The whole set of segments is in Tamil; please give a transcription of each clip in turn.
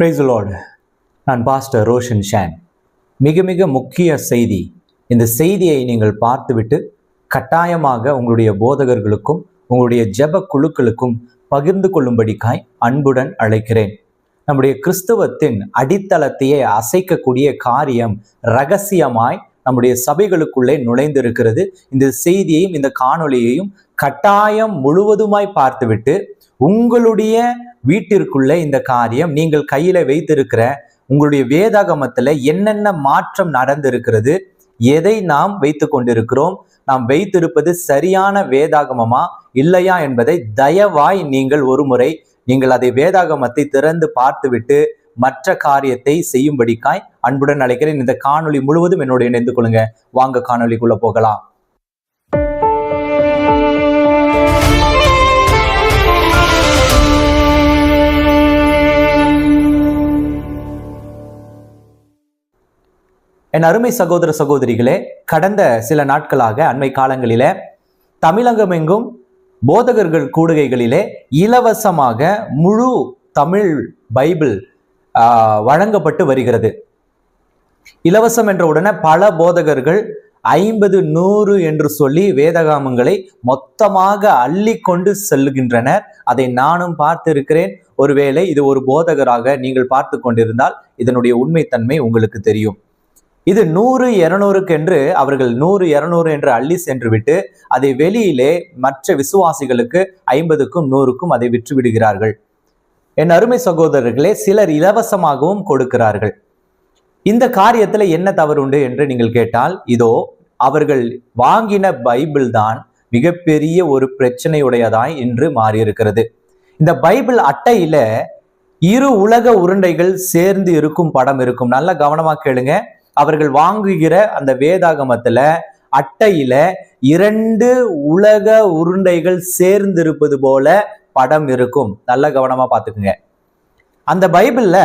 Praise the Lord. நான் பாஸ்டர் ரோஷன் ஷான். மிக மிக முக்கிய செய்தி. இந்த செய்தியை நீங்கள் பார்த்துவிட்டு கட்டாயமாக உங்களுடைய போதகர்களுக்கும் உங்களுடைய ஜெப குழுக்களுக்கும் பகிர்ந்து கொள்ளும்படிக்காய் அன்புடன் அழைக்கிறேன். நம்முடைய கிறிஸ்தவத்தின் அடித்தளத்தையே அசைக்கக்கூடிய காரியம் ரகசியமாய் நம்முடைய சபைகளுக்குள்ளே நுழைந்திருக்கிறது. இந்த செய்தியையும் இந்த காணொளியையும் கட்டாயம் முழுவதுமாய் பார்த்துவிட்டு உங்களுடைய வீட்டிற்குள்ளே இந்த காரியம் நீங்கள் கையில வைத்திருக்கிற உங்களுடைய வேதாகமத்துல என்னென்ன மாற்றம் நடந்திருக்கிறது, எதை நாம் வைத்து கொண்டிருக்கிறோம், நாம் வைத்திருப்பது சரியான வேதாகமமா இல்லையா என்பதை தயவாய் நீங்கள் ஒருமுறை நீங்கள் அதை வேதாகமத்தை திறந்து பார்த்துவிட்டு மற்ற காரியத்தை செய்யும்படிக்காய் அன்புடன் அழைக்கிறேன். இந்த காணொளி முழுவதும் என்னோட இணைந்து கொள்ளுங்க. வாங்க காணொளிக்குள்ள போகலாம். என் அருமை சகோதர சகோதரிகளே, கடந்த சில நாட்களாக அண்மை காலங்களிலே தமிழகமெங்கும் போதகர்கள் கூடுகைகளிலே இலவசமாக முழு தமிழ் பைபிள் வழங்கப்பட்டு வருகிறது. இலவசம் என்ற உடனே பல போதகர்கள் 50, 100 என்று சொல்லி வேதாகமங்களை மொத்தமாக அள்ளி கொண்டு செல்லுகின்றனர். அதை நானும் பார்த்திருக்கிறேன். ஒருவேளை இது ஒரு போதகராக நீங்கள் பார்த்து கொண்டிருந்தால் இதனுடைய உண்மைத்தன்மை உங்களுக்கு தெரியும். இது 100, 200 என்று அவர்கள் 100, 200 என்று அள்ளி சென்று விட்டு அதை வெளியிலே மற்ற விசுவாசிகளுக்கு 50க்கும் 100க்கும் அதை விற்று விடுகிறார்கள். என் அருமை சகோதரர்களே, சிலர் இலவசமாகவும் கொடுக்கிறார்கள். இந்த காரியத்துல என்ன தவறு உண்டு என்று நீங்கள் கேட்டால், இதோ அவர்கள் வாங்கின பைபிள் தான் மிகப்பெரிய ஒரு பிரச்சனையுடையதாய் இன்று மாறியிருக்கிறது. இந்த பைபிள் அட்டையில 2 உலக உருண்டைகள் சேர்ந்து இருக்கும் படம் இருக்கும். நல்ல கவனமா கேளுங்க. அவர்கள் வாங்குகிற அந்த வேதாகமத்துல அட்டையில 2 உலக உருண்டைகள் சேர்ந்து இருப்பது போல படம் இருக்கும். நல்ல கவனமா பார்த்துக்குங்க. அந்த பைபிள்ல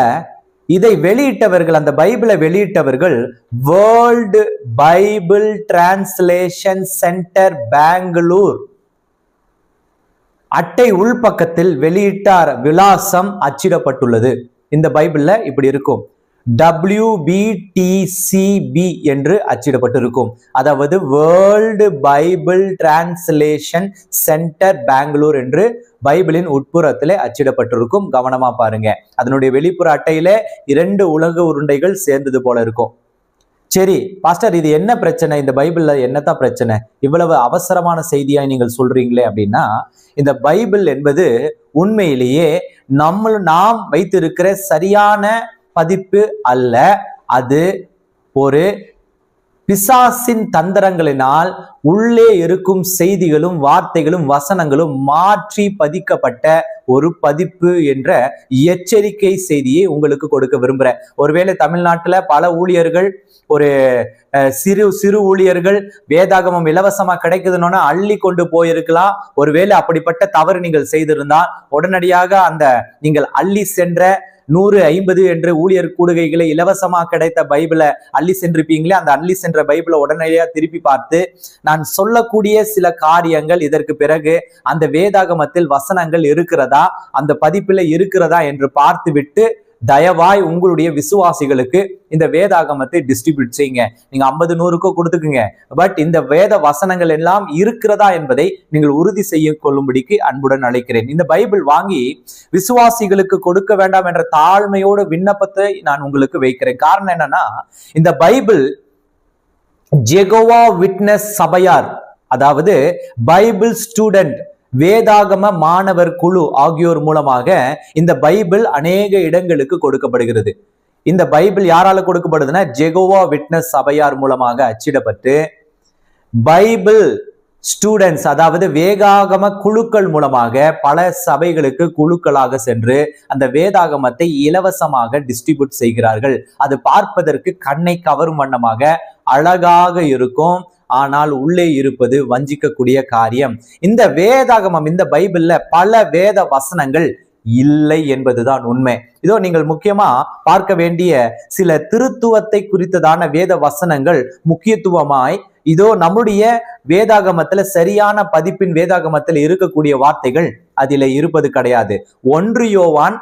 இதை வெளியிட்டவர்கள், அந்த பைபிளை வெளியிட்டவர்கள் World Bible translation centre Bangalore. அட்டை உள்பக்கத்தில் வெளியிட்டார் விலாசம் அச்சிடப்பட்டுள்ளது. இந்த பைபிள்ல இப்படி இருக்கும். WBTCB என்று அச்சிடப்பட்டிருக்கும். அதாவது world Bible translation centre Bangalore என்று பைபிளின் உட்புறத்திலே அச்சிடப்பட்டிருக்கும். கவனமா பாருங்க. அதனுடைய வெளிப்புற அட்டையில 2 உலக உருண்டைகள் சேர்ந்தது போல இருக்கும். சரி பாஸ்டர், இது என்ன பிரச்சனை? இந்த பைபிள்ல என்னத்தான் பிரச்சனை? இவ்வளவு அவசரமான செய்தியாய் நீங்கள் சொல்றீங்களே அப்படின்னா, இந்த பைபிள் என்பது உண்மையிலேயே நாம் வைத்திருக்கிற சரியான பதிப்பு அல்ல. அது ஒரு பிசாசின் தந்திரங்களினால் உள்ளே இருக்கும் செய்திகளும் வார்த்தைகளும் வசனங்களும் மாற்றி பதிக்கப்பட்ட ஒரு பதிப்பு என்ற எச்சரிக்கை செய்தியை உங்களுக்கு கொடுக்க விரும்புகிறேன். ஒருவேளை தமிழ்நாட்டுல பல ஊழியர்கள், ஒரு சிறு ஊழியர்கள் வேதாகமம் இலவசமா கிடைக்குதுன்னு அள்ளி கொண்டு போயிருக்கலாம். ஒருவேளை அப்படிப்பட்ட தவறு நீங்கள் செய்திருந்தால் உடனடியாக அந்த நீங்கள் அள்ளி சென்ற 100, 50 என்று ஊழியர் கூடுகைகளை இலவசமா கிடைத்த பைபிளை அள்ளி சென்றிருப்பீங்களே, அந்த அள்ளி சென்ற பைபிளை உடனடியா திருப்பி பார்த்து நான் சொல்லக்கூடிய சில காரியங்கள் இதற்கு பிறகு அந்த வேதாகமத்தில் வசனங்கள் இருக்கிறதா, அந்த பதிப்பில் இருக்கிறதா என்று பார்த்து விட்டு தயவாய் உங்களுடைய விசுவாசிகளுக்கு இந்த வேதாகமத்தை டிஸ்ட்ரிபியூட் செய்யுங்க. நீங்க 50, 100க்கோ கொடுத்துக்குங்க. பட் இந்த வேத வசனங்கள் எல்லாம் இருக்கிறதா என்பதை நீங்கள் உறுதி செய்ய கொள்ளும்படிக்கு அன்புடன் அழைக்கிறேன். இந்த பைபிள் வாங்கி விசுவாசிகளுக்கு கொடுக்க வேண்டாம் என்ற தாழ்மையோட விண்ணப்பத்தை நான் உங்களுக்கு வைக்கிறேன். காரணம் என்னன்னா, இந்த பைபிள் ஜெகோவா விட்னஸ் சபையார், அதாவது பைபிள் ஸ்டூடெண்ட், வேதாகம மாணவர் குழு ஆகியோர் மூலமாக இந்த பைபிள் அநேக இடங்களுக்கு கொடுக்கப்படுகிறது. இந்த பைபிள் யாரால கொடுக்கப்படுதுன்னா, ஜெகோவா விட்னஸ் சபையார் மூலமாக அச்சிடப்பட்டு பைபிள் ஸ்டூடெண்ட்ஸ், அதாவது வேதாகம குழுக்கள் மூலமாக பல சபைகளுக்கு குழுக்களாக சென்று அந்த வேதாகமத்தை இலவசமாக டிஸ்ட்ரிபியூட் செய்கிறார்கள். அது பார்ப்பதற்கு கண்ணை கவரும் வண்ணமாக அழகாக இருக்கும். ஆனால் உள்ளே இருப்பது வஞ்சிக்கக்கூடிய காரியம். இந்த வேதாகமம், இந்த பைபிள்ல பல வேத வசனங்கள் இல்லை என்பதுதான் உண்மை. இதோ நீங்கள் முக்கியமா பார்க்க வேண்டிய சில திருத்துவத்தை குறித்ததான வேத வசனங்கள் முக்கியத்துவமாய் இதோ நம்முடைய வேதாகமத்துல, சரியான பதிப்பின் வேதாகமத்தில் இருக்கக்கூடிய வார்த்தைகள் அதில இருப்பது கிடையாது. 1 யோவான்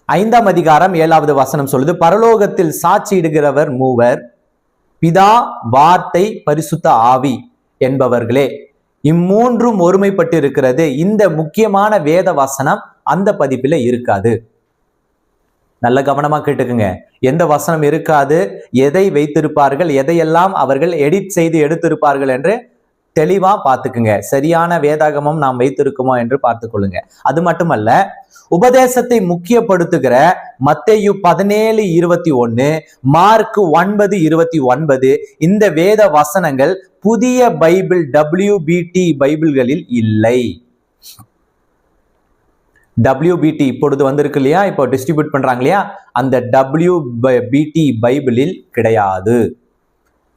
5ஆம் அதிகாரம் 7வது வசனம் சொல்லுது, பரலோகத்தில் சாட்சியிடுகிறவர் மூவர், பிதா, வார்த்தை, பரிசுத்த ஆவி என்பவர்களே. இம்மூன்றும் ஒருமைப்பட்டு இருக்கிறது. இந்த முக்கியமான வேத வசனம் அந்த பதிப்பில இருக்காது. நல்ல கவனமா கேட்டுக்குங்க. எந்த வசனம் இருக்காது, எதை வைத்திருப்பார்கள், எதையெல்லாம் அவர்கள் எடிட் செய்து எடுத்திருப்பார்கள் என்று தெளிவா பார்த்துக்குங்க. சரியான வேதாகமம் நாம் வைத்திருக்குமோ என்று பார்த்து கொள்ளுங்க. அது மட்டுமல்ல, உபதேசத்தை முக்கியப்படுத்துகிற மத்தேயு 17:21, மார்க் 9:29 இந்த வேத வசனங்கள் புதிய பைபிள் WBT பைபிள்களில் இல்லை. WBT இப்பொழுது வந்திருக்கு இல்லையா, இப்போ டிஸ்ட்ரிபியூட் பண்றாங்க இல்லையா, அந்த WBT பைபிளில் கிடையாது.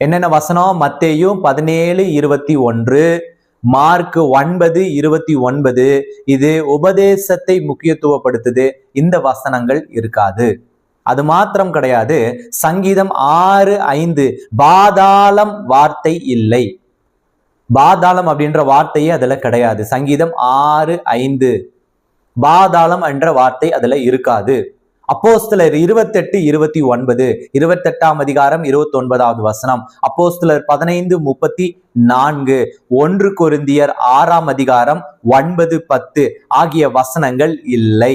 என்னென்ன வசனம்? மத்தேயு 17:21, மார்க் 9:29 இது உபதேசத்தை முக்கியத்துவப்படுத்துது. இந்த வசனங்கள் இருக்காது. அது மாத்திரம் கிடையாது, சங்கீதம் 6:5 பாதாளம் வார்த்தை இல்லை. பாதாளம் அப்படின்ற வார்த்தையே அதுல கிடையாது. சங்கீதம் 6:5 பாதாளம் என்ற வார்த்தை அதுல இருக்காது. அப்போஸ்தலர் 28:29 28ஆம் அதிகாரம் 29வது வசனம், அப்போஸ்தலர் 15:34 1 கொரிந்தியர் 6ஆம் அதிகாரம் 9-10 ஆகிய வசனங்கள் இல்லை.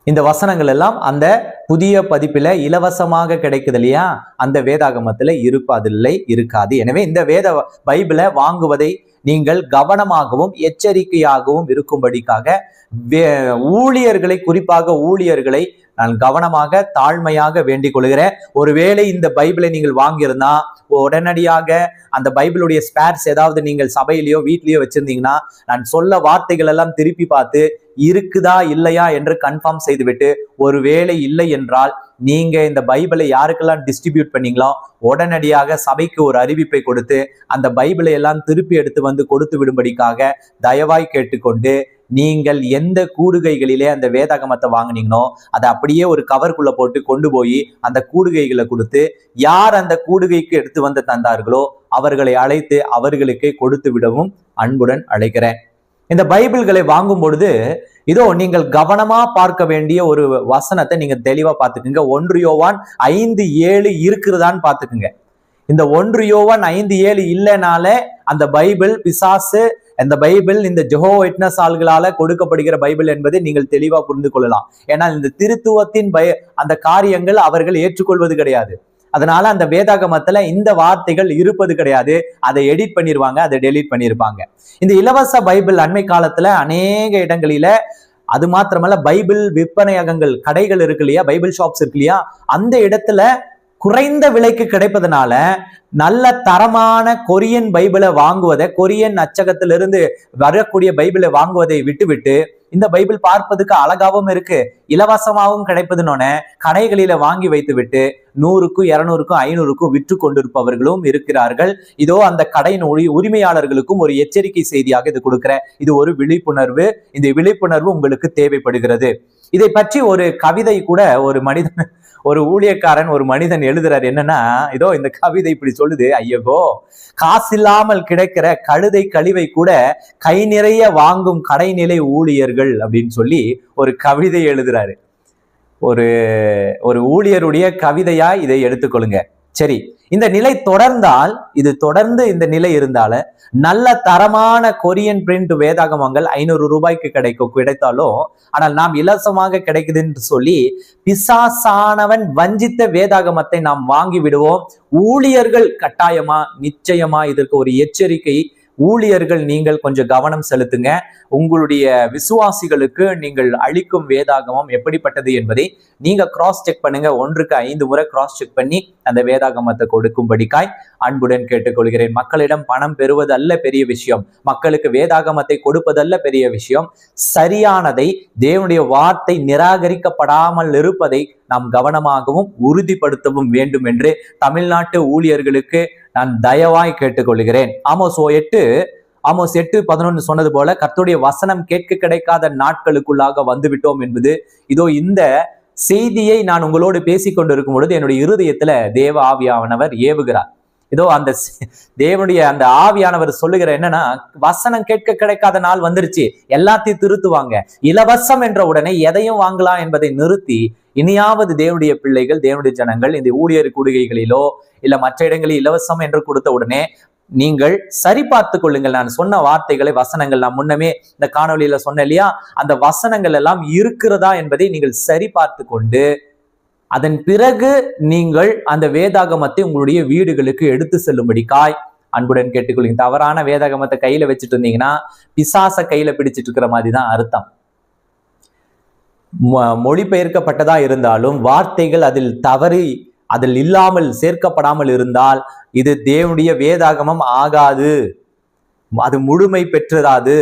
இந்த வசனங்கள் எல்லாம் அந்த புதிய பதிப்பில இலவசமாக கிடைக்குது இல்லையா, அந்த வேதாகமத்துல இருக்காது. எனவே இந்த வேத பைபிளை வாங்குவதை நீங்கள் கவனமாகவும் எச்சரிக்கையாகவும் இருக்கும்படிக்காக ஊழியர்களை, குறிப்பாக ஊழியர்களை நான் கவனமாக தாழ்மையாக வேண்டிக் கொள்கிறேன். ஒருவேளை இந்த பைபிளை நீங்கள் வாங்கியிருந்தா உடனடியாக அந்த பைபிளுடைய ஸ்பேர்ஸ் ஏதாவது நீங்கள் சபையிலேயோ வீட்லயோ வச்சிருந்தீங்கன்னா, நான் சொல்ல வார்த்தைகள் எல்லாம் திருப்பி பார்த்து இருக்குதா இல்லையா என்று கன்ஃபார்ம் செய்துவிட்டு, ஒருவேளை இல்லை என்றால் நீங்க இந்த பைபிளை யாருக்கெல்லாம் டிஸ்ட்ரிபியூட் பண்ணீங்களோ உடனடியாக சபைக்கு ஒரு அறிவிப்பை கொடுத்து அந்த பைபிளை எல்லாம் திருப்பி எடுத்து வந்து கொடுத்து விடும்படிக்காக தயவாய் கேட்டுக்கொண்டு, நீங்கள் எந்த கூடுகைகளிலே அந்த வேதாகமத்தை வாங்கினீங்களோ அதை அப்படியே ஒரு கவருக்குள்ள போட்டு கொண்டு போய் அந்த கூடுகைகளை கொடுத்து, யார் அந்த கூடுகைக்கு எடுத்து வந்து தந்தார்களோ அவர்களை அழைத்து அவர்களுக்கு கொடுத்து விடவும் அன்புடன் அழைக்கிறேன். இந்த பைபிள்களை வாங்கும் பொழுது இதோ நீங்கள் கவனமா பார்க்க வேண்டிய ஒரு வசனத்தை நீங்க தெளிவா பார்த்துக்குங்க. 1 யோவான் 5:7 இருக்கிறதான்னு பார்த்துக்குங்க. இந்த 1 யோவான் 5:7 இல்லைனாலே அந்த பைபிள் பிசாசு, அந்த பைபிள் இந்த ஜெகோவா விட்னஸ் ஆள்களால கொடுக்கப்படுகிற பைபிள் என்பதை நீங்கள் தெளிவா புரிந்து கொள்ளலாம். ஏன்னா இந்த திருத்துவத்தின் அந்த காரியங்கள் அவர்கள் ஏற்றுக்கொள்வது கிடையாது. அதனால அந்த வேதாகமத்துல இந்த வார்த்தைகள் இருப்பது கிடையாது. அதை எடிட் பண்ணிருவாங்க, அதை டெலீட் பண்ணிருப்பாங்க. இந்த இலவச பைபிள் அண்மை காலத்துல அநேக இடங்களில, அது மாத்திரமல்ல பைபிள் விற்பனையகங்கள், கடைகள் இருக்கு இல்லையா, பைபிள் ஷாப்ஸ் இருக்கு இல்லையா, அந்த இடத்துல குறைந்த விலைக்கு கிடைப்பதனால நல்ல தரமான கொரியன் பைபிளை வாங்குவதை, கொரியன் அச்சகத்திலிருந்து வரக்கூடிய பைபிளை வாங்குவதை விட்டுவிட்டு இந்த பைபிள் பார்ப்பதுக்கு அழகாவும் இருக்கு, இலவசமாகவும் கிடைப்பதுன்னு கடைகளில வாங்கி வைத்து விட்டு 100க்கும் 200க்கும் 500க்கும் விற்று கொண்டிருப்பவர்களும் இருக்கிறார்கள். இதோ அந்த கடையின் உரிமையாளர்களுக்கும் ஒரு எச்சரிக்கை செய்தியாக இது கொடுக்கிறேன். இது ஒரு விழிப்புணர்வு. இந்த விழிப்புணர்வு உங்களுக்கு தேவைப்படுகிறது. இதை பற்றி ஒரு கவிதை கூட ஒரு ஊழியக்காரன், ஒரு மனிதன் எழுதுறாரு. என்னன்னா, இதோ இந்த கவிதை இப்படி சொல்லுது, ஐயோ காசு இல்லாமல் கிடைக்கிற கழுதை கழிவை கூட கை நிறைய வாங்கும் கடைநிலை ஊழியர்கள் அப்படின்னு சொல்லி ஒரு கவிதை எழுதுறாரு. ஒரு ஊழியருடைய கவிதையா இதை எடுத்துக்கொள்ளுங்க. சரி, இந்த நிலை தொடர்ந்தால், இது தொடர்ந்து இந்த நிலை இருந்தால நல்ல தரமான கொரியன் பிரிண்ட் வேதாகமங்கள் 500 ரூபாய்க்கு கிடைத்தாலும், ஆனால் நாம் இலவசமாக கிடைக்குதுன்னு சொல்லி பிசாசானவன் வஞ்சித்த வேதாகமத்தை நாம் வாங்கி விடுவோம். ஊழியர்கள் கட்டாயமா, நிச்சயமா இதற்கு ஒரு எச்சரிக்கை. ஊழியர்கள் நீங்கள் கொஞ்சம் கவனம் செலுத்துங்க. உங்களுடைய விசுவாசிகளுக்கு நீங்கள் அளிக்கும் வேதாகமம் எப்படிப்பட்டது என்பதை நீங்க கிராஸ் செக் பண்ணுங்க. 1க்கு 5 முறை கிராஸ் செக் பண்ணி அந்த வேதாகமத்தை கொடுக்கும்படிக்காய் அன்புடன் கேட்டுக்கொள்கிறேன். மக்களிடம் பணம் பெறுவது அல்ல பெரிய விஷயம், மக்களுக்கு வேதாகமத்தை கொடுப்பதல்ல பெரிய விஷயம். சரியானதை, தேவனுடைய வார்த்தை நிராகரிக்கப்படாமல் இருப்பதை நாம் கவனமாகவும் உறுதிப்படுத்தவும் வேண்டும் என்று தமிழ்நாட்டு ஊழியர்களுக்கு நான் தயவாய் கேட்டுக்கொள்கிறேன். ஆமோஸ் 8:11 சொன்னது போல, கர்த்தருடைய வசனம் கேட்க கிடைக்காத நாட்களுக்குள்ளாக வந்துவிட்டோம் என்பது இதோ இந்த செய்தியை நான் உங்களோடு பேசிக் கொண்டிருக்கும் பொழுது என்னுடைய இருதயத்துல தேவ ஆவியானவர் ஏவுகிறார். இதோ அந்த தேவனுடைய அந்த ஆவியானவர் சொல்லுகிற என்னன்னா, வசனம் கேட்க கிடைக்காத நாள் வந்துருச்சு, எல்லாத்தையும் திருத்துவாங்க. இலவசம் என்ற உடனே எதையும் வாங்கலாம் என்பதை நிறுத்தி, இனியாவது தேவனுடைய பிள்ளைகள், தேவனுடைய ஜனங்கள் இந்த ஊழியர் கூடுகைகளிலோ இல்ல மற்ற இடங்களில் இலவசம் என்று கொடுத்த உடனே நீங்கள் சரி பார்த்து கொள்ளுங்கள். நான் சொன்ன வார்த்தைகளை, வசனங்கள், நான் முன்னமே இந்த காணொலியில சொன்னேன் இல்லையா, அந்த வசனங்கள் எல்லாம் இருக்கிறதா என்பதை நீங்கள் சரி பார்த்து கொண்டு அதன் பிறகு நீங்கள் அந்த வேதாகமத்தை உங்களுடைய வீடுகளுக்கு எடுத்து செல்லும்படிக்காய் அன்புடன் கேட்டுக்கொள்ளுங்க. தவறான வேதாகமத்தை கையில வச்சுட்டு இருந்தீங்கன்னா பிசாச கையில பிடிச்சிட்டு இருக்கிற மாதிரி தான் அர்த்தம். மொழிபெயர்க்கப்பட்டதா இருந்தாலும் வார்த்தைகள் அதில் இல்லாமல் சேர்க்கப்படாமல் இருந்தால் இது தேவனுடைய வேதாகமம் ஆகாது, அது முழுமை பெற்றதாது.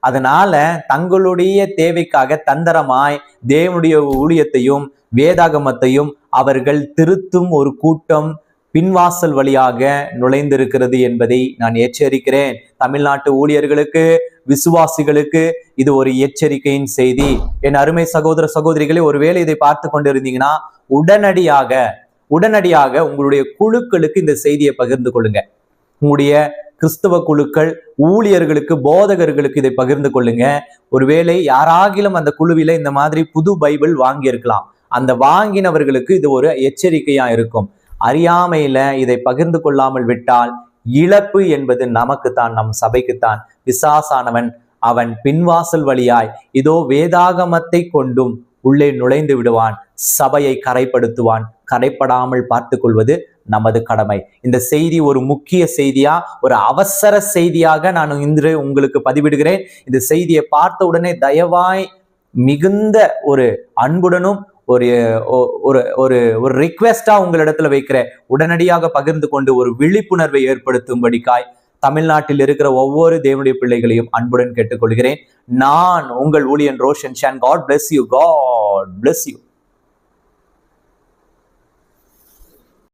அதனால தங்களுடைய தேவைக்காக தந்திரமாய் தேவனுடைய ஊழியத்தையும் வேதாகமத்தையும் அவர்கள் திருத்தும் ஒரு கூட்டம் பின்வாசல் வழியாக நுழைந்திருக்கிறது என்பதை நான் எச்சரிக்கிறேன். தமிழ்நாட்டு ஊழியர்களுக்கு, விசுவாசிகளுக்கு இது ஒரு எச்சரிக்கையின் செய்தி. என் அருமை சகோதர சகோதரிகளே, ஒருவேளை இதை பார்த்து கொண்டிருந்தீங்கன்னா உடனடியாக உங்களுடைய குழுக்களுக்கு இந்த செய்தியை பகிர்ந்து கொள்ளுங்க. உங்களுடைய கிறிஸ்தவ குழுக்கள், ஊழியர்களுக்கு, போதகர்களுக்கு இதை பகிர்ந்து கொள்ளுங்க. ஒருவேளை யாராகிலும் அந்த குழுவில இந்த மாதிரி புது பைபிள் வாங்கி இருக்கலாம். அந்த வாங்கினவர்களுக்கு இது ஒரு எச்சரிக்கையா இருக்கும். அறியாமையில இதை பகிர்ந்து கொள்ளாமல் விட்டால் இழப்பு என்பது நமக்குத்தான், நம் சபைக்குத்தான். பிசாசானவன் அவன் பின்வாசல் வழியாய் இதோ வேதாகமத்தை கொண்டும் உள்ளே நுழைந்து விடுவான், சபையை கரைப்படுத்துவான். கரைப்படாமல் பார்த்து கொள்வது நமது கடமை. இந்த செய்தி ஒரு முக்கிய செய்தியா, ஒரு அவசர செய்தியாக நான் இன்று உங்களுக்கு பதிவிடுகிறேன். இந்த செய்தியை பார்த்த உடனே தயவாய் மிகுந்த ஒரு அன்புடனும் ஒரு ஒரு ஒரு ஒரு ரிக்வெஸ்டா உங்களிடத்துல வைக்கிறேன், உடனடியாக பகிர்ந்து கொண்டு ஒரு விழிப்புணர்வை ஏற்படுத்தும்படிக்காய் தமிழ்நாட்டில் இருக்கிற ஒவ்வொரு தேவனுடைய பிள்ளைகளையும் அன்புடன் கேட்டுக்கொள்கிறேன். நான் உங்கள் ஊழியன் Roshan Shan. God bless you. God bless you.